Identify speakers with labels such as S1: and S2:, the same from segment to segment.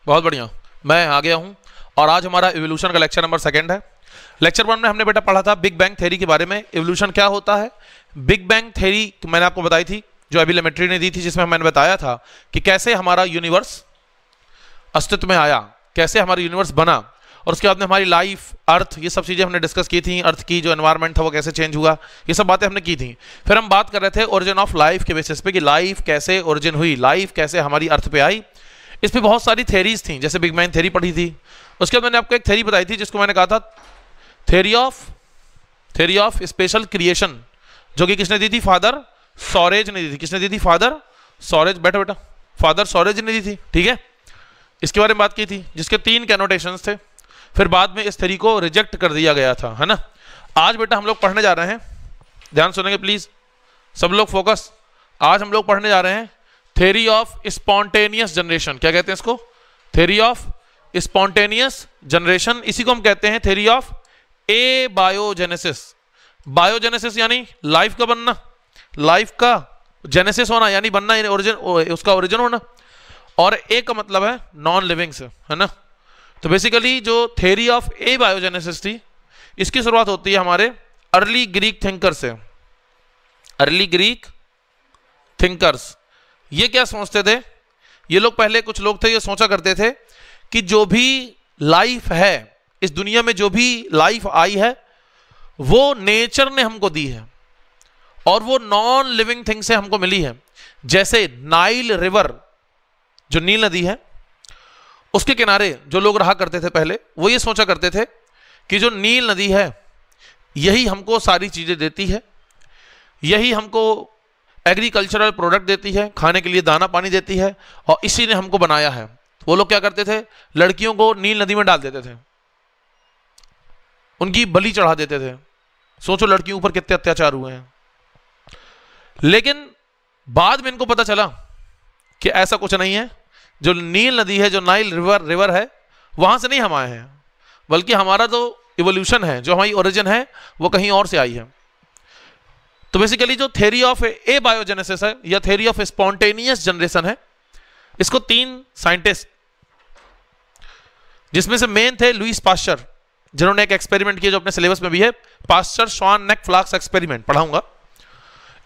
S1: बहुत बढ़िया, मैं आ गया हूं और आज हमारा इवोल्यूशन का लेक्चर नंबर 2 है। लेक्चर 1 में हमने बेटा पढ़ा था बिग बैंग थ्योरी के बारे में, इवोल्यूशन क्या होता है। बिग बैंग थ्योरी मैंने आपको बताई थी, जो अभी लेमेट्री ने दी थी, जिसमें मैंने बताया था कि कैसे हमारा यूनिवर्स अस्तित्व में आया, कैसे हमारा यूनिवर्स बना, और उसके बाद में हमारी लाइफ, अर्थ, ये सब चीजें हमने डिस्कस की थी। अर्थ की जो एनवायरनमेंट था वो कैसे चेंज हुआ, ये सब बातें हमने की थी। फिर हम बात कर रहे थे ओरिजिन ऑफ लाइफ के बेसिस पे कि लाइफ कैसे ओरिजिन हुई, लाइफ कैसे हमारी अर्थ पे आई। इस पे बहुत सारी थ्योरीज थी, जैसे बिग बैंग थ्योरी पढ़ी थी। उसके बाद मैंने आपको एक थ्योरी बताई थी जिसको मैंने कहा था थ्योरी ऑफ स्पेशल क्रिएशन, जो कि किसने दी थी? फादर सॉरेज ने दी थी। किसने दी थी? फादर सॉरेज। बेटा फादर सॉरेज ने दी थी, ठीक है। इसके बारे में बात की थी, जिसके 3 कैनोटेशंस थे। फिर बाद में इस थ्योरी को रिजेक्ट कर दिया गया था, है ना। आज बेटा हम लोग पढ़ने जा रहे हैं, ध्यान सुनेंगे प्लीज सब लोग, फोकस। आज हम लोग पढ़ने जा रहे हैं थ्योरी ऑफ स्पॉन्टेनियस जनरेशन। क्या कहते हैं इसको? Theory of spontaneous generation. इसी को हम कहते हैं थ्योरी ऑफ एबायोजेनेसिस। बायोजेनेसिस यानी लाइफ का बनना, लाइफ का जेनेसिस होना यानी बनना, ओरिजिन, उसका ओरिजिन होना, और ए का मतलब है नॉन लिविंग से, है ना। तो बेसिकली जो थ्योरी ऑफ एबायोजेनेसिस थी, इसकी शुरुआत होती है हमारे अर्ली ग्रीक थिंकर से। अर्ली ग्रीक थिंकर्स ये क्या सोचते थे? ये लोग, पहले कुछ लोग थे, ये सोचा करते थे कि जो भी लाइफ है इस दुनिया में, जो भी लाइफ आई है वो नेचर ने हमको दी है और वो नॉन लिविंग थिंग से हमको मिली है। जैसे नाइल रिवर, जो नील नदी है, उसके किनारे जो लोग रहा करते थे पहले, वो ये सोचा करते थे कि जो नील नदी है यही हमको सारी चीजें देती है, यही हमको एग्रीकल्चरल प्रोडक्ट देती है, खाने के लिए दाना पानी देती है, और इसी ने हमको बनाया है। वो लोग क्या करते थे? लड़कियों को नील नदी में डाल देते थे, उनकी बलि चढ़ा देते थे। सोचो लड़कियों ऊपर कितने अत्याचार हुए हैं। लेकिन बाद में इनको पता चला कि ऐसा कुछ नहीं है। जो नील नदी है, जो नाइल रिवर है, वहां से नहीं हम आए हैं, बल्कि हमारा जो इवोल्यूशन है, जो हमारी ओरिजिन है, वो कहीं और से आई है। तो बेसिकली जो थ्योरी ऑफ एबायोजेनेसिस है या थ्योरी ऑफ स्पॉन्टेनियस जनरेशन है, इसको 3 साइंटिस्ट, जिसमें से मेन थे लुईस पास्चर, जिन्होंने एक एक्सपेरिमेंट किया जो अपने सिलेबस में भी है, पास्चर स्वान नेक फ्लास्क एक्सपेरिमेंट, पढ़ाऊंगा।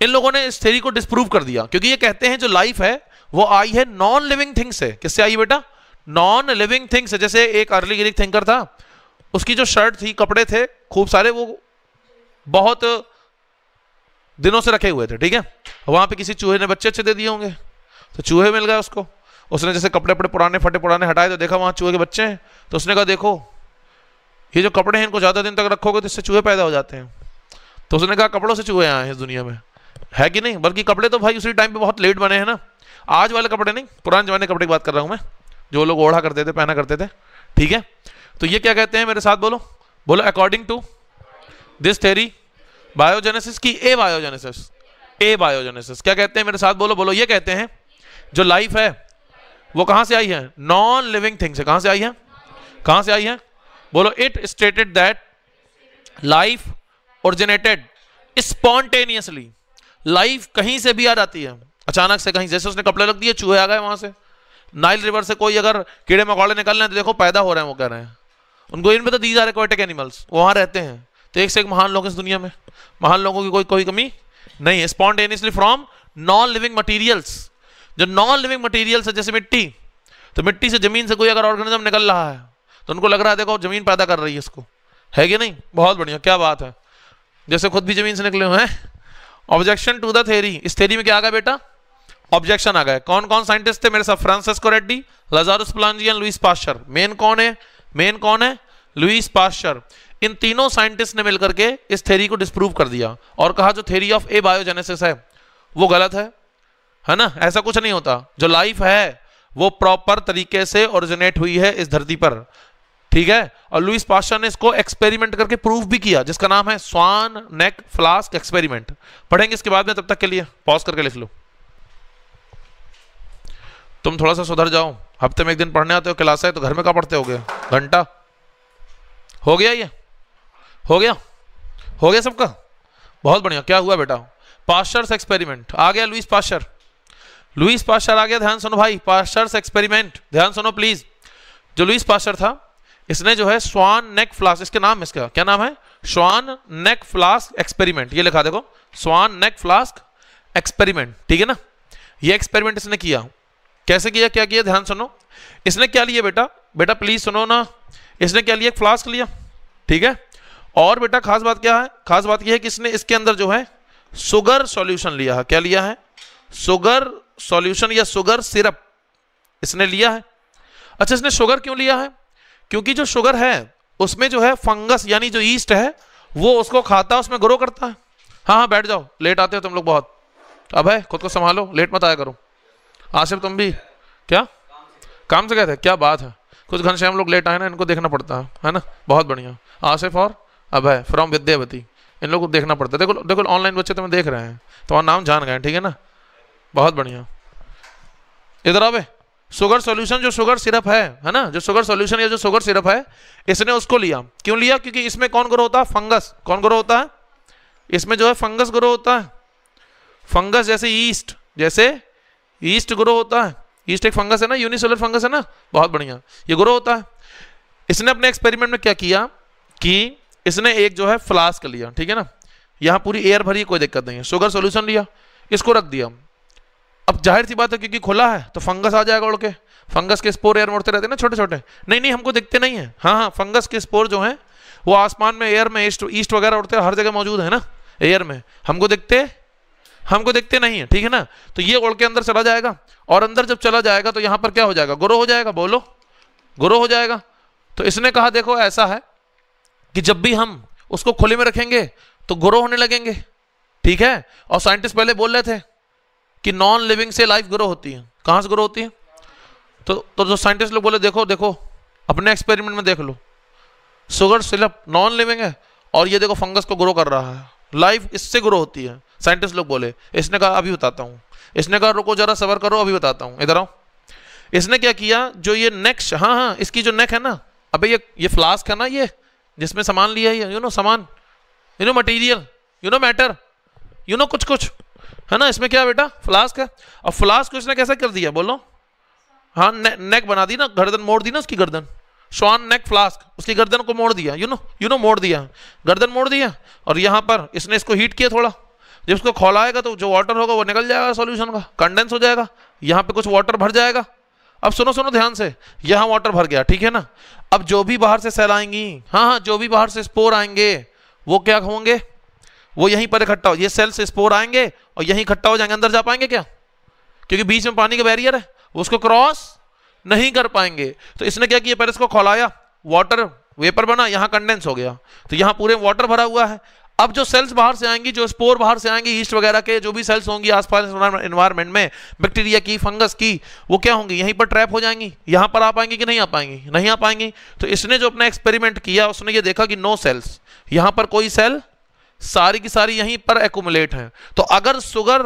S1: इन लोगों ने इस थ्योरी को डिस्प्रूव कर दिया, क्योंकि ये कहते हैं जो लाइफ है वो आई है नॉन लिविंग थिंग से। किससे आई बेटा? नॉन लिविंग थिंग से। जैसे एक अर्ली ग्रीक थिंकर था, उसकी जो शर्ट थी, कपड़े थे खूब सारे, वो बहुत दिनों से रखे हुए थे, ठीक है। वहां पे किसी चूहे ने बच्चे अच्छे दे दिए होंगे, तो चूहे मिल गए उसको। उसने जैसे कपड़े पुराने फटे पुराने हटाए, तो देखा वहां चूहे के बच्चे हैं, तो उसने कहा देखो ये जो कपड़े हैं इनको ज्यादा दिन तक रखोगे तो इससे चूहे पैदा हो जाते हैं। तो उसने कहा कपड़ों से चूहे आए हैं इस दुनिया में, है कि नहीं। बल्कि कपड़े तो भाई उसी टाइम पे बहुत लेट बने हैं ना, आज वाले कपड़े नहीं, पुराने जमाने कपड़े की बात कर रहा हूं मैं, जो लोग ओढ़ा करते थे, पहना करते थे, ठीक है। तो ये क्या कहते हैं? मेरे साथ बोलो बोलो, according to this theory biogenesis की एबायोजेनेसिस क्या कहते हैं? मेरे साथ बोलो बोलो, ये कहते हैं जो लाइफ है वो कहां से आई है? नॉन लिविंग थिंग से। कहां से आई है? कहां से आई है? बोलो, it stated that life originated spontaneously. Life कहीं से भी आ जाती है, अचानक से कहीं, जैसे उसने कपड़े रख दिए, चूहे आ गए वहां से। नाइल रिवर से कोई अगर कीड़े मकोड़े निकल रहे हैं तो देखो पैदा हो रहे हैं, वो कह रहे हैं उनको, इनमें तो दीज आर एक्वाटिक एनिमल्स, वहां रहते हैं। तो एक से एक महान लोग इस दुनिया में, महान लोगों की कोई कमी नहीं है। Spontaneously from non living materials. जो नॉन लिविंग मटीरियल्स है, जैसे मिट्टी, तो मिट्टी से, जमीन से कोई अगर ऑर्गेनिज्म निकल रहा है तो उनको लग रहा है देखो जमीन पैदा कर रही है इसको, है कि नहीं। बहुत बढ़िया, क्या बात है, जैसे खुद भी जमीन से निकले हुए हैं। Objection to the theory. इस थ्योरी में क्या आ गया बेटा? ऑब्जेक्शन आ गए। कौन कौन साइंटिस्ट थे मेरे साथ? Francesco Redi, Lazzaro Spallanzani, Louis Pasteur. Main कौन है? Lewis pasture. इन तीनों साइंटिस्ट ने मिलकर के इस थ्योरी को डिस्प्रूव कर दिया और कहा जो थ्योरी ऑफ एबायोजेनेसिस है वो गलत है ना। ऐसा कुछ नहीं होता। जो लाइफ है वो प्रॉपर तरीके से ओरिजिनेट हुई है इस धरती पर, ठीक है। और लुईस पास्चर ने इसको एक्सपेरिमेंट करके प्रूव भी किया, जिसका नाम है स्वान नेक फ्लास्क एक्सपेरिमेंट। पढ़ेंगे इसके बाद में, तब तक के लिए पॉज करके लिख लो। तुम थोड़ा सा सुधर जाओ, हफ्ते में 1 दिन पढ़ने आते हो, क्लास है तो घर में क्या पढ़ते होगे? घंटा हो गया, ये हो गया सबका। बहुत बढ़िया, क्या हुआ बेटा? पास्चर्स एक्सपेरिमेंट आ गया। लुईस पास्चर आ गया। ध्यान सुनो भाई, पास्चर्स एक्सपेरिमेंट, ध्यान सुनो प्लीज। जो लुईस पास्चर था, इसने जो है स्वान नेक फ्लास्क, इसके नाम, इसका क्या नाम है, स्वान नेक फ्लास्क एक्सपेरिमेंट, ये लिखा देखो, स्वान नेक फ्लास्क एक्सपेरिमेंट, ठीक है ना। ये एक्सपेरिमेंट इसने किया, कैसे किया, क्या किया, ध्यान सुनो। इसने क्या लिया बेटा, बेटा प्लीज सुनो ना, इसने क्या लिया, एक फ्लास्क लिया, ठीक है। और बेटा खास बात क्या है, खास बात यह है कि इसने इसके अंदर जो है शुगर सॉल्यूशन लिया है, क्या लिया है, शुगर सॉल्यूशन या शुगर सिरप इसने लिया है। अच्छा, इसने शुगर क्यों लिया है, क्योंकि जो शुगर है उसमें जो है फंगस यानी जो ईस्ट है वो उसको खाता है, उसमें ग्रो करता है। हाँ हाँ बैठ जाओ, लेट आते हो तुम लोग बहुत, अब है खुद को संभालो, लेट मत आया करो। आसिफ तुम भी क्या काम से गए थे, क्या बात है, कुछ घनश्याम लोग लेट आए ना, इनको देखना पड़ता है ना, बहुत बढ़िया। आसिफ और अभय फ्रॉम विद्यावती, इन लोगों को देखना पड़ता है। देखो देखो ऑनलाइन बच्चे तुम्हें देख रहे हैं, तुम्हारा नाम जान गए, ठीक है ना, बहुत बढ़िया। इधर आवे, शुगर सॉल्यूशन जो शुगर सिरप है ना, जो शुगर सॉल्यूशन या जो शुगर सिरप है, इसने उसको लिया, क्यों लिया, क्योंकि इसमें कौन ग्रो होता है, फंगस। कौन ग्रो होता है, इसमें जो है फंगस ग्रो होता है, फंगस जैसे ईस्ट, जैसे ईस्ट ग्रो होता है, ईस्ट एक फंगस है ना, यूनिसेलुलर फंगस है ना, बहुत बढ़िया, ये ग्रो होता है। इसने अपने एक्सपेरिमेंट में क्या किया कि इसने एक जो है फ्लास्क लिया, ठीक है ना, यहाँ पूरी एयर भरी, कोई दिक्कत नहीं है, शुगर सॉल्यूशन लिया, इसको रख दिया। अब जाहिर सी बात है क्योंकि खुला है तो फंगस आ जाएगा उड़ के, फंगस के स्पोर एयर में उड़ते रहते हैं ना छोटे छोटे, नहीं नहीं हमको दिखते नहीं है, हाँ हाँ फंगस के स्पोर जो हैं वो आसमान में एयर में ईस्ट वगैरह उड़ते हर जगह मौजूद है ना एयर में, हमको दिखते नहीं है, ठीक है ना। तो ये उड़ के अंदर चला जाएगा, और अंदर जब चला जाएगा तो यहाँ पर क्या हो जाएगा, ग्रो हो जाएगा, बोलो ग्रो हो जाएगा। तो इसने कहा देखो ऐसा है कि जब भी हम उसको खुले में रखेंगे तो ग्रो होने लगेंगे, ठीक है। और साइंटिस्ट पहले बोल रहे थे कि नॉन लिविंग से लाइफ ग्रो होती है, कहाँ से ग्रो होती है, तो जो साइंटिस्ट लोग बोले देखो देखो अपने एक्सपेरिमेंट में देख लो, शुगर सिरप नॉन लिविंग है और ये देखो फंगस को ग्रो कर रहा है, लाइफ इससे ग्रो होती है। साइंटिस्ट लोग बोले, इसने कहा अभी बताता हूँ, इसने कहा रुको जरा सबर करो अभी बताता हूँ, इधर आओ। इसने क्या किया, जो ये नेक, हाँ हाँ इसकी जो नेक है ना, अबे ये फ्लास्क है ना, ये जिसमें सामान लिया है, यू नो सामान, you know material, you know matter, you know कुछ कुछ है ना, इसमें क्या बेटा फ्लास्क है। और फ्लास्क को इसने कैसे कर दिया बोलो, हाँ नेक बना दी ना, गर्दन मोड़ दी ना उसकी गर्दन, स्वान नेक फ्लास्क, उसकी गर्दन को मोड़ दिया, यू नो मोड़ दिया, गर्दन मोड़ दिया। और यहाँ पर इसने इसको हीट किया थोड़ा, जब इसको खौलाएगा तो जो वाटर होगा वो निकल जाएगा सॉल्यूशन का, कंडेंस हो जाएगा, यहाँ पे कुछ वाटर भर जाएगा। अब सुनो सुनो ध्यान से, यहाँ वाटर भर गया, ठीक है ना। अब जो भी बाहर से सेल आएंगी, हाँ हाँ जो भी बाहर से स्पोर आएंगे वो क्या होंगे, वो यहीं पर इकट्ठा हो, ये सेल से स्पोर आएंगे और यहीं इकट्ठा हो जाएंगे। अंदर जा पाएंगे क्या, क्योंकि बीच में पानी का बैरियर है, वो उसको क्रॉस नहीं कर पाएंगे। तो इसने क्या किया, पहले इसको खौलाया, वाटर वेपर बना, यहाँ कंडेंस हो गया, तो यहाँ पूरे वाटर भरा हुआ है। अब जो सेल्स बाहर से आएंगी, जो स्पोर बाहर से आएंगी, ईस्ट वगैरह के जो भी सेल्स होंगी आसपास एनवायरनमेंट में, बैक्टीरिया की, फंगस की, वो क्या होंगी, यहीं पर ट्रैप हो जाएंगी। यहाँ पर आ पाएंगी कि नहीं आ पाएंगी, नहीं आ पाएंगी। तो इसने जो अपना एक्सपेरिमेंट किया उसने ये देखा कि नो सेल्स, यहाँ पर कोई सेल, सारी की सारी यहीं पर एक्यूमुलेट है। तो अगर शुगर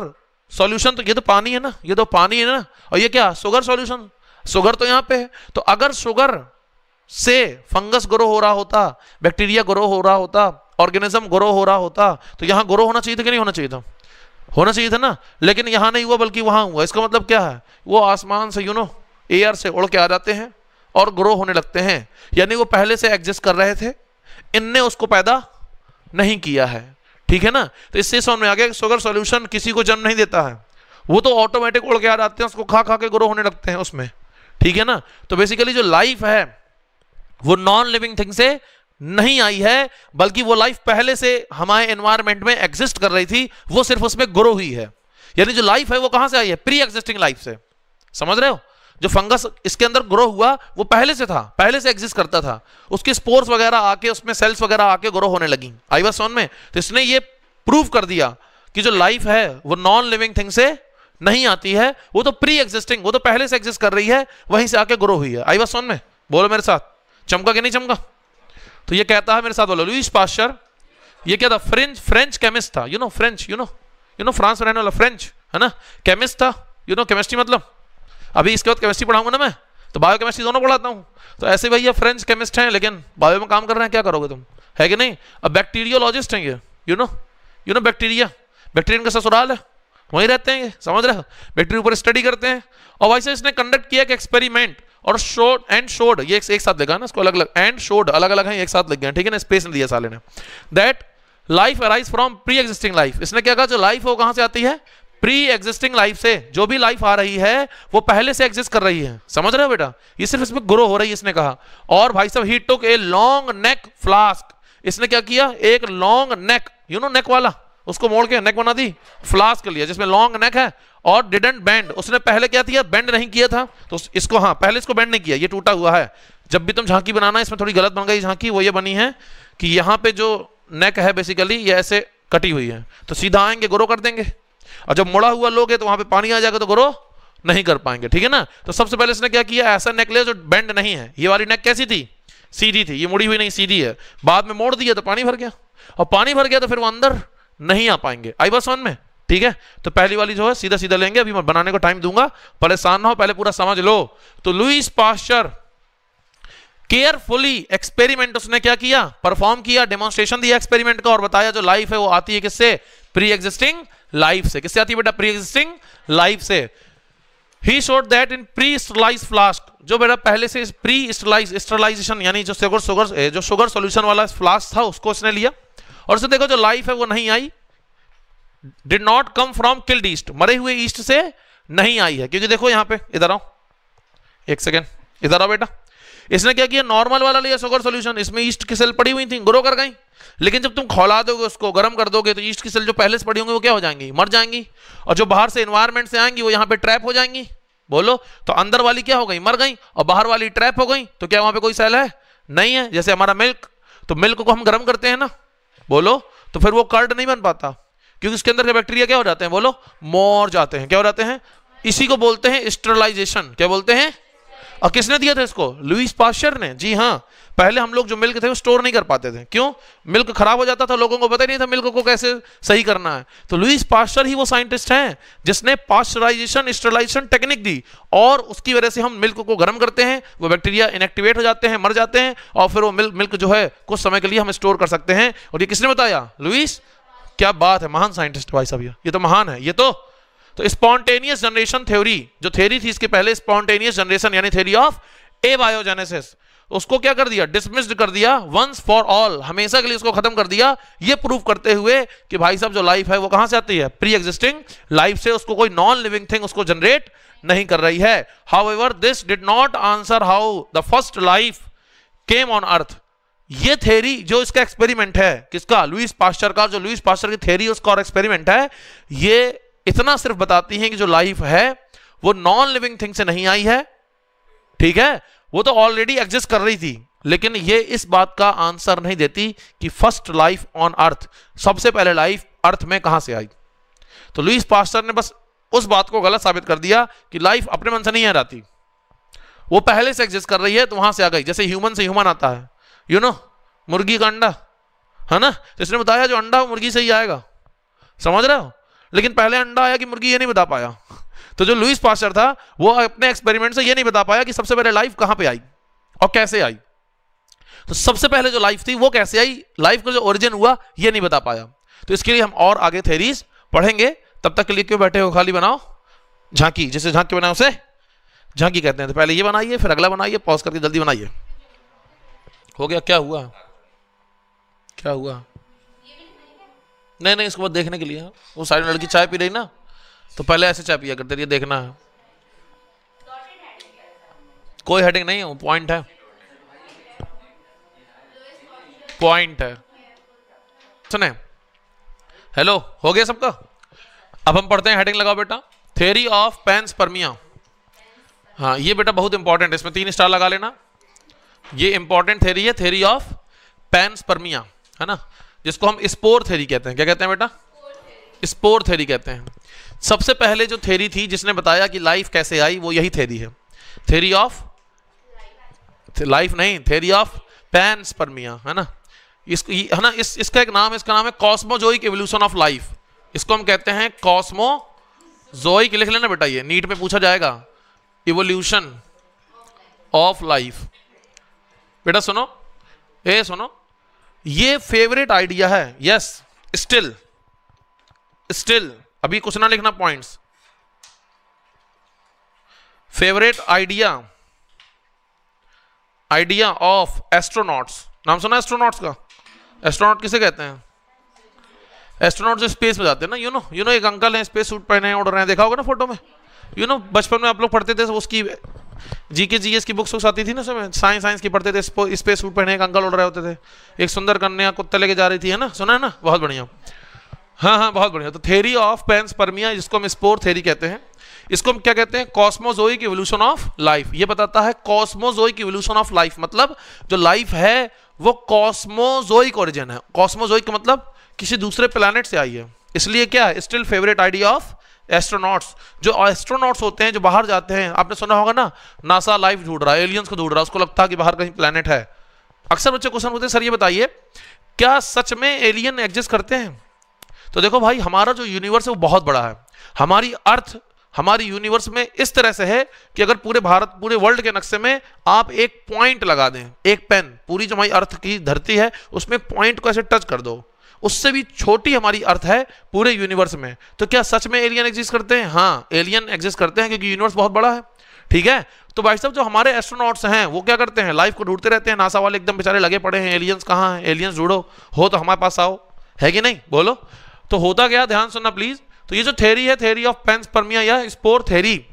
S1: सॉल्यूशन, तो ये तो पानी है ना, ये तो पानी है ना, और ये क्या शुगर सॉल्यूशन, शुगर तो यहाँ पे है। तो अगर शुगर से फंगस ग्रो हो रहा होता, बैक्टीरिया ग्रो हो रहा होता, ऑर्गेनिज्म ग्रो हो रहा होता, तो यहाँ ग्रो होना चाहिए था कि नहीं होना चाहिए था, होना चाहिए था ना। लेकिन यहाँ नहीं हुआ बल्कि वहां हुआ। इसका मतलब क्या है, वो आसमान से एयर से उड़ के आ जाते हैं और ग्रो होने लगते हैं, यानी वो पहले से एग्जिस्ट कर रहे थे, इनने उसको पैदा नहीं किया है, ठीक है ना। तो इससे समझ में आ गया शुगर सॉल्यूशन किसी को जन्म नहीं देता है, वो तो ऑटोमेटिक उड़ के आ जाते हैं, उसको खा खा के ग्रो होने लगते हैं उसमें, ठीक है ना। तो बेसिकली जो लाइफ है वो नॉन लिविंग थिंग से नहीं आई है, बल्कि वो लाइफ पहले से हमारे एनवायरनमेंट में एग्जिस्ट कर रही थी, वो सिर्फ उसमें ग्रो हुई है। यानी जो लाइफ है वो कहां से आई है, प्री एग्जिस्टिंग लाइफ से, समझ रहे हो। जो फंगस इसके अंदर ग्रो हुआ वो पहले से था, पहले से एग्जिस्ट करता था, उसके स्पोर्स वगैरह आके उसमें सेल्स वगैरह आके ग्रो होने लगी, आई बात समझ में। तो इसने ये प्रूव कर दिया कि जो लाइफ है वो नॉन लिविंग थिंग से नहीं आती है, वो तो प्री एग्जिस्टिंग, वो तो पहले से एग्जिस्ट कर रही है, वहीं से आके ग्रो हुई है। आई बात समझ में, बोलो मेरे साथ, चमका कि नहीं चमका। तो ये कहता है, मेरे साथ बोलो, लुईस पास्चर, ये क्या था, फ्रेंच केमिस्ट था, फ्रेंच, फ्रांस में रहने वाला फ्रेंच है ना, केमिस्ट था, केमिस्ट्री मतलब, अभी इसके बाद केमिस्ट्री पढ़ाऊंगा ना मैं, तो बायो केमिस्ट्री दोनों पढ़ाता हूँ। तो ऐसे भैया फ्रेंच केमिस्ट हैं, लेकिन बायो में काम कर रहे हैं, क्या करोगे तुम, है कि नहीं। अब बैक्टीरियोलॉजिस्ट हैं ये, बैक्टीरियन का ससुराल है, वहीं रहते हैं ये, समझ रहे हो, बैक्टीरिया ऊपर स्टडी करते हैं। और वैसे इसने कंडक्ट किया एक एक्सपेरिमेंट, और शोड एंड शोड ये एक साथ लगा ना, इसको अलग अलग, एंड शोड अलग अलग है, एक साथ लग गए, ठीक है ना, स्पेस नहीं दिया साले ने। That life arise from pre existing life, इसने क्या कहा, जो लाइफ है वो कहां से आती है, प्री एग्जिस्टिंग लाइफ से। जो भी लाइफ आ रही है वो पहले से एग्जिस्ट कर रही है, समझ रहे हो बेटा, ये सिर्फ इसमें ग्रो हो रही है, इसने कहा। और भाई साहब ही टुक ए लॉन्ग नेक फ्लास्क, इसने क्या किया, एक लॉन्ग नेक, यू नो नेक वाला, उसको मोड़ के नेक बना दी, फ्लास्क लिया जिसमें लॉन्ग नेक है, और डिडंट बेंड, उसने पहले क्या किया, बेंड नहीं किया था, तो इसको, हाँ पहले इसको बेंड नहीं किया, ये टूटा हुआ है। जब भी तुम झांकी बनाना, इसमें थोड़ी गलत बन गई झांकी, वो ये बनी है कि यहाँ पे जो नेक है बेसिकली ये ऐसे कटी हुई है, तो सीधा आएंगे ग्रो कर देंगे, और जब मुड़ा हुआ लोगे तो वहां पे पानी आ जाएगा तो ग्रो नहीं कर पाएंगे, ठीक है ना। तो सबसे पहले इसने क्या किया, ऐसा नेक लिया जो बेंड नहीं है, ये वाली नेक कैसी थी, सीधी थी, ये मुड़ी हुई नहीं सीधी है, बाद में मोड़ दिया तो पानी भर गया, और पानी भर गया तो फिर वो अंदर नहीं आ पाएंगे। आई बात समझ में, ठीक है। तो पहली वाली जो है सीधा सीधा लेंगे, अभी मैं बनाने को टाइम दूंगा, परेशान ना हो, पहले पूरा समझ लो। तो लुईस पास्चर केयरफुली एक्सपेरिमेंट उसने क्या किया, परफॉर्म किया, डेमोन्स्ट्रेशन दिया एक्सपेरिमेंट का, और बताया जो लाइफ है वो आती है किससे, प्री एग्जिस्टिंग लाइफ से। किससे आती है बेटा, प्री एग्जिस्टिंग लाइफ से। He showed that in pre sterilised flask, जो बेटा पहले से प्री स्टरलाइजेशन यानी जो शुगर सॉल्यूशन वाला फ्लास्क था उसको उसने लिया, और उसने देखो जो लाइफ है वो नहीं आई, did not come from killed yeast, मरे हुए ईस्ट से नहीं आई है, क्योंकि देखो यहां पे, इधर आओ एक सेकेंड, इधर आओ बेटा, इसने क्या किया, नॉर्मल वाला लिया शुगर सॉल्यूशन, इसमें ईस्ट की सेल पड़ी हुई थी, ग्रो कर गई, लेकिन जब तुम खौला दोगे उसको, गर्म कर दोगे, तो ईस्ट की सेल जो पहले से पड़ी होंगी वो क्या हो जाएंगी, मर जाएंगी, और जो बाहर से एनवायरमेंट से आएंगी वो यहाँ पे ट्रैप हो जाएंगी। बोलो, तो अंदर वाली क्या हो गई, मर गई, और बाहर वाली ट्रैप हो गई, तो क्या वहां पे कोई सेल है, नहीं है। जैसे हमारा मिल्क, तो मिल्क को हम गर्म करते हैं ना, बोलो, तो फिर वो कर्ड नहीं बन पाता, क्योंकि उसके अंदर के बैक्टीरिया क्या हो जाते हैं, बोलो, मर जाते हैं, क्या हो जाते हैं, इसी को बोलते हैं स्टरलाइजेशन। क्या बोलते हैं, और किसने दिया था इसको, लुईस पास्चर ने, जी हाँ। पहले हम लोग जो मिल्क थे वो स्टोर नहीं कर पाते थे, क्यों, मिल्क खराब हो जाता था, लोगों को पता ही नहीं था मिल्क को कैसे सही करना है। तो लुईस पास्चर ही वो साइंटिस्ट हैं जिसने पास्चराइजेशन स्टरलाइजेशन टेक्निक दी, और उसकी वजह से हम मिल्क को गर्म करते हैं, वो बैक्टीरिया इनएक्टिवेट हो जाते हैं, मर जाते हैं, और फिर वो मिल्क जो है कुछ समय के लिए हम स्टोर कर सकते हैं। और ये किसने बताया, लुईस। क्या बात है, महान साइंटिस्ट भाई साहब, ये तो महान है। ये तो स्पॉन्टेनियस जनरेशन थ्योरी जो थ्योरी थी इसके पहले, स्पॉन्टेनियस जनरेशन यानी थ्योरी ऑफ एबायोजेनेसिस, उसको क्या कर दिया, डिसमिस्ड कर दिया वंस फॉर ऑल, हमेशा के लिए उसको खत्म कर दिया, ये प्रूव करते हुए कि भाई साहब जो लाइफ है वो कहां से आती है, प्री एग्जिस्टिंग लाइफ से, उसको कोई नॉन लिविंग थिंग उसको जनरेट नहीं कर रही है। However this did not answer how the first life came on earth. ये थ्योरी जो इसका एक्सपेरिमेंट है, किसका, लुईस पास्चर का, जो लुईस पास्चर की थ्योरी उसका और एक्सपेरिमेंट है, ये इतना सिर्फ बताती है कि जो लाइफ है वो नॉन लिविंग थिंग से नहीं आई है, ठीक है, वो तो ऑलरेडी एग्जिस्ट कर रही थी, लेकिन ये इस बात का आंसर नहीं देती कि फर्स्ट लाइफ ऑन अर्थ, सबसे पहले लाइफ अर्थ में कहां से आई। तो लुईस पास्चर ने बस उस बात को गलत साबित कर दिया कि लाइफ अपने मन से नहीं आ जाती, वो पहले से एग्जिस्ट कर रही है, तो वहां से आ गई। जैसे ह्यूमन से ह्यूमन आता है, यू नो, मुर्गी का अंडा है ना, तो इसने बताया जो अंडा मुर्गी से ही आएगा, समझ रहे हो, लेकिन पहले अंडा आया कि मुर्गी, ये नहीं बता पाया। तो जो लुईस पास्चर था वो अपने एक्सपेरिमेंट से ये नहीं बता पाया कि सबसे पहले लाइफ कहां पे आई और कैसे आई। तो सबसे पहले जो लाइफ थी वो कैसे आई, लाइफ का जो ओरिजिन हुआ ये नहीं बता पाया। तो इसके लिए हम और आगे थ्योरीज पढ़ेंगे, तब तक के लिए क्यों बैठे हो, खाली बनाओ झांकी, जैसे झांकी बनाओ उसे झांकी कहते हैं। तो पहले ये बनाइए, फिर अगला बनाइए, पॉज करके जल्दी बनाइए। हो गया, क्या हुआ, क्या हुआ, नहीं नहीं, इसको बाद देखने के लिए, वो सारी लड़की चाय पी रही ना, तो पहले ऐसे चाय पिया करते रहिए, देखना है, कोई हेडिंग नहीं है, वो पॉइंट है, पॉइंट है। सुने, हेलो, हो गया सबका। अब हम पढ़ते हैं, हेडिंग लगाओ बेटा, थ्योरी ऑफ पैनस्पर्मिया। हाँ ये बेटा बहुत इंपॉर्टेंट है, इसमें 3 स्टार लगा लेना, ये इंपॉर्टेंट थ्योरी है, थ्योरी ऑफ पैनस्पर्मिया, है ना, जिसको हम स्पोर थ्योरी कहते हैं। क्या कहते हैं बेटा, स्पोर थ्योरी कहते हैं। सबसे पहले जो थ्योरी थी जिसने बताया कि लाइफ कैसे आई, वो यही थ्योरी है, थ्योरी ऑफ लाइफ नहीं, थ्योरी ऑफ पैनस्पर्मिया, है ना, इसको है ना, इसका एक नाम, इसका नाम है कॉस्मोजोइक इवोल्यूशन ऑफ लाइफ। इसको हम कहते हैं कॉस्मोजोइक, लिख लेना बेटा, ये नीट में पूछा जाएगा, इवोल्यूशन ऑफ लाइफ। बेटा सुनो, ए सुनो, ये फेवरेट आइडिया है, यस, स्टिल अभी कुछ ना लिखना points, favourite idea idea of astronauts. नाम सुना एस्ट्रोनॉट्स का? एस्ट्रोनॉट किसे कहते हैं? एस्ट्रोनॉट जो स्पेस में जाते हैं ना, यू नो एक अंकल हैं स्पेस सूट पहने हैं, उड़ रहे हैं, देखा होगा ना फोटो में। बचपन में आप लोग पढ़ते थे उसकी जीके जीएस की बुक्स आती थी ना, उसमें साइंस की पढ़ते थे, स्पेस सूट पहने एक अंकल उड़ रहे होते थे, एक सुंदर कन्या कुत्ते लेके जा रही थी, है ना, सुना है ना, बहुत बढ़िया। हाँ, बहुत बढ़िया। तो थ्योरी ऑफ पैंसपर्मिया, जिसको हम स्पोर थ्योरी कहते हैं, इसको हम क्या कहते हैं? Cosmozoic evolution of life. ये बताता है कॉस्मोजोइक इवोल्यूशन ऑफ लाइफ, मतलब जो लाइफ है वो कॉस्मोजोइक ओरिजिन है। कॉस्मोजोइक मतलब किसी दूसरे प्लैनेट से आई है, इसलिए क्या still favourite idea of astronauts. जो एस्ट्रोनॉट्स होते हैं, जो बाहर जाते हैं, आपने सुना होगा ना, नासा लाइफ ढूंढ रहा है, एलियंस को ढूंढ रहा है, उसको लगता है कि बाहर कहीं प्लैनेट है। अक्सर बच्चे क्वेश्चन पूछते हैं, सर ये बताइए क्या सच में एलियन एग्जिस्ट करते हैं? तो देखो भाई, हमारा जो यूनिवर्स है वो बहुत बड़ा है। हमारी अर्थ हमारी यूनिवर्स में इस तरह से है कि अगर पूरे भारत, पूरे वर्ल्ड के नक्शे में आप एक पॉइंट लगा दें, एक पेन, पूरी जो हमारी अर्थ की धरती है उसमें पॉइंट को ऐसे टच कर दो, उससे भी छोटी हमारी अर्थ है पूरे यूनिवर्स में। तो क्या सच में एलियन एग्जिस्ट करते हैं? हाँ, एलियन एग्जिस्ट करते हैं, क्योंकि यूनिवर्स बहुत बड़ा है। ठीक है, तो भाई साहब जो हमारे एस्ट्रोनॉट्स हैं वो क्या करते हैं? लाइफ को ढूंढते रहते हैं। नासा वाले एकदम बेचारे लगे पड़े हैं, एलियंस कहाँ हैं, एलियंस ढूंढो, हो तो हमारे पास आओ, है कि नहीं, बोलो। तो होता क्या, ध्यान सुनना प्लीज। तो ये जो थ्योरी है, थ्योरी ऑफ पैंसपर्मिया या स्पोर थ्योरी,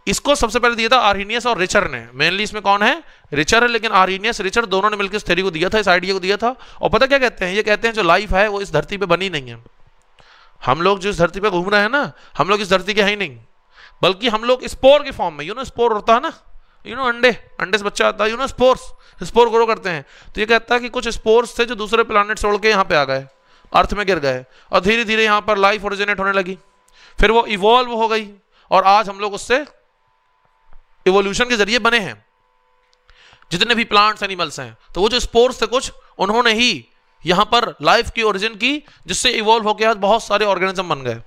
S1: इसको सबसे पहले दिया था आर्हीनियस और रिचर ने। मेनली इसमें कौन है? रिचर है, लेकिन आर्हीनियस, रिचर दोनों ने मिलकर इस थ्योरी को दिया था, इस आइडिया को दिया था। और पता क्या कहते हैं? ये कहते हैं जो लाइफ है वो इस धरती पे बनी नहीं है। हम लोग जो इस धरती पे घूम रहे हैं ना, हम लोग इस धरती के है ही नहीं, बल्कि हम लोग स्पोर के फॉर्म में, स्पोर होता है ना, अंडे से बच्चा आता है, स्पोर ग्रो करते हैं। तो ये कहता है कि कुछ स्पोर्स थे जो दूसरे प्लैनेट से उड़ के यहाँ पे आ गए, अर्थ में गिर गए, और धीरे धीरे यहाँ पर लाइफ ओरिजिनेट होने लगी, फिर वो इवॉल्व हो गई, और आज हम लोग उससे इवोल्यूशन के जरिए बने हैं, जितने भी प्लांट्स एनिमल्स हैं। तो वो जो स्पोर्स थे कुछ, उन्होंने ही यहां पर लाइफ की ओरिजिन की, जिससे इवॉल्व होकर आज बहुत सारे ऑर्गेनिज्म बन गए।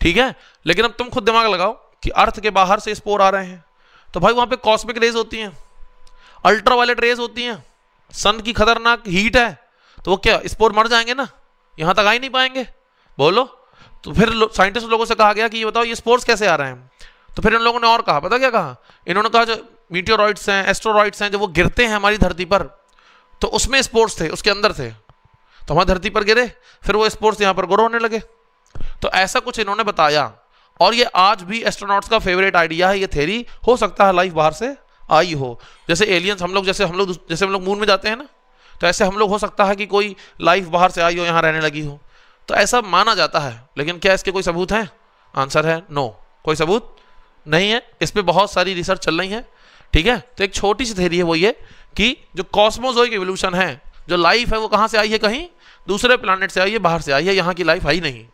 S1: ठीक है, लेकिन अब तुम खुद दिमाग लगाओ कि अर्थ के बाहर से स्पोर आ रहे हैं, तो भाई वहां पे कॉस्मिक रेज होती हैं, अल्ट्रावायलेट रेज होती हैं, सन की खतरनाक हीट है, तो वो क्या स्पोर मर जाएंगे ना, यहां तक आ ही नहीं पाएंगे, बोलो। तो फिर साइंटिस्ट लोगों से कहा गया कि ये बताओ ये स्पोर्स कैसे आ रहे हैं? तो फिर इन लोगों ने और कहा, पता क्या कहा? इन्होंने कहा जो मीटियोरॉइड्स हैं, एस्ट्रोरॉइड्स हैं, जब वो गिरते हैं हमारी धरती पर, तो उसमें स्पोर्स थे, उसके अंदर थे, तो हमारी धरती पर गिरे, फिर वो स्पोर्स यहाँ पर ग्रो होने लगे। तो ऐसा कुछ इन्होंने बताया, और ये आज भी एस्ट्रोनॉट्स का फेवरेट आइडिया है। ये थ्योरी हो सकता है लाइफ बाहर से आई हो, जैसे एलियंस, हम लोग मून में जाते हैं ना, तो ऐसे हम लोग हो सकता है कि कोई लाइफ बाहर से आई हो, यहाँ रहने लगी हो, तो ऐसा माना जाता है। लेकिन क्या इसके कोई सबूत हैं? आंसर है नो, कोई सबूत नहीं है। इस पे बहुत सारी रिसर्च चल रही है। ठीक है, तो एक छोटी सी थ्योरी है वो ये कि जो कॉस्मोजोइक इवोल्यूशन है, जो लाइफ है वो कहाँ से आई है? कहीं दूसरे प्लैनेट से आई है, बाहर से आई है, यहाँ की लाइफ आई नहीं।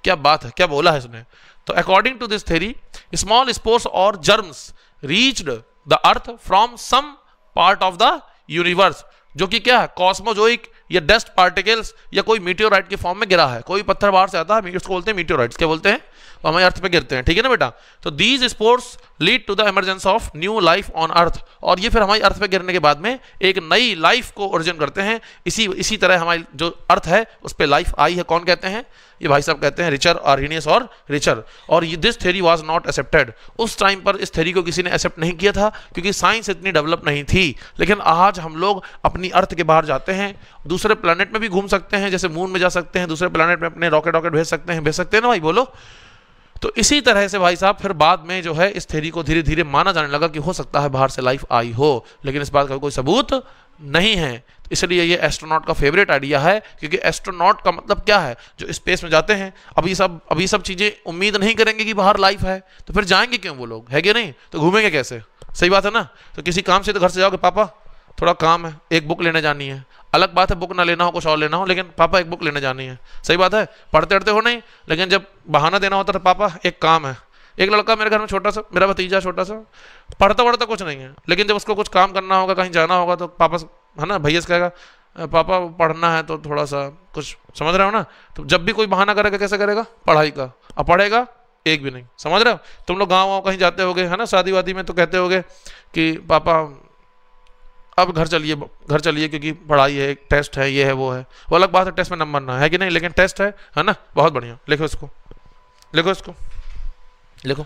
S1: क्या बात है, क्या बोला है इसने। तो according to this theory, small spores और germs reached the earth from some part of the universe, जो कि क्या है? कॉस्मोजोइक या डस्ट पार्टिकल्स या कोई मीटियोराइट के फॉर्म में गिरा है। कोई पत्थर बाहर से आता है, उसको बोलते हैं मीटियोराइट्स। क्या बोलते हैं? वो हमारे अर्थ पे गिरते हैं। ठीक है ना बेटा। तो these spores lead to the emergence of new life on earth, और ये फिर हमारी अर्थ पे गिरने के बाद में एक नई लाइफ को ओरिजिन करते हैं। इसी तरह हमारी जो अर्थ है उस पर लाइफ आई है। कौन कहते हैं? ये भाई साहब कहते हैं रिचर, आर्हीनियस और रिचर। और ये this theory was not accepted. उस टाइम पर इस थ्योरी को किसी ने एक्सेप्ट नहीं किया था, क्योंकि साइंस इतनी डेवलप नहीं थी। लेकिन आज हम लोग अपनी अर्थ के बाहर जाते हैं, दूसरे प्लैनेट में भी घूम सकते हैं, जैसे मून में जा सकते हैं, दूसरे प्लैनेट में अपने रॉकेट भेज सकते हैं ना भाई, बोलो। तो इसी तरह से भाई साहब फिर बाद में जो है इस थ्योरी को धीरे धीरे माना जाने लगा कि हो सकता है बाहर से लाइफ आई हो, लेकिन इस बात का कोई सबूत नहीं है। इसलिए ये एस्ट्रोनॉट का फेवरेट आइडिया है, क्योंकि एस्ट्रोनॉट का मतलब क्या है? जो स्पेस में जाते हैं। अब ये सब चीजें उम्मीद नहीं करेंगे कि बाहर लाइफ है, तो फिर जाएंगे क्यों वो लोग, है कि नहीं? तो घूमेंगे कैसे? सही बात है ना। तो किसी काम से तो घर से जाओगे, पापा थोड़ा काम है, एक बुक लेने जानी है। अलग बात है बुक ना लेना हो, कुछ और लेना हो, लेकिन पापा एक बुक लेने जानी है। सही बात है, पढ़ते हो नहीं, लेकिन जब बहाना देना होता है, पापा एक काम है। एक लड़का मेरे घर में छोटा सा, मेरा भतीजा छोटा सा, पढ़ता कुछ नहीं है, लेकिन जब उसको कुछ काम करना होगा, कहीं जाना होगा, तो पापा है ना, भैया से कहेगा पापा पढ़ना है, तो थोड़ा सा कुछ, समझ रहे हो ना। तो जब भी कोई बहाना करेगा, कैसे करेगा? पढ़ाई का। अब पढ़ेगा एक भी नहीं, समझ रहे हो। तुम लोग गाँव कहीं जाते होगे, है ना, शादी वादी में, तो कहते होगे कि पापा अब घर चलिए क्योंकि पढ़ाई है, एक टेस्ट है, ये है वो है। वो अलग बात है टेस्ट में नंबर ना है कि नहीं, लेकिन टेस्ट है ना। बहुत बढ़िया, लिखो इसको, लिखो।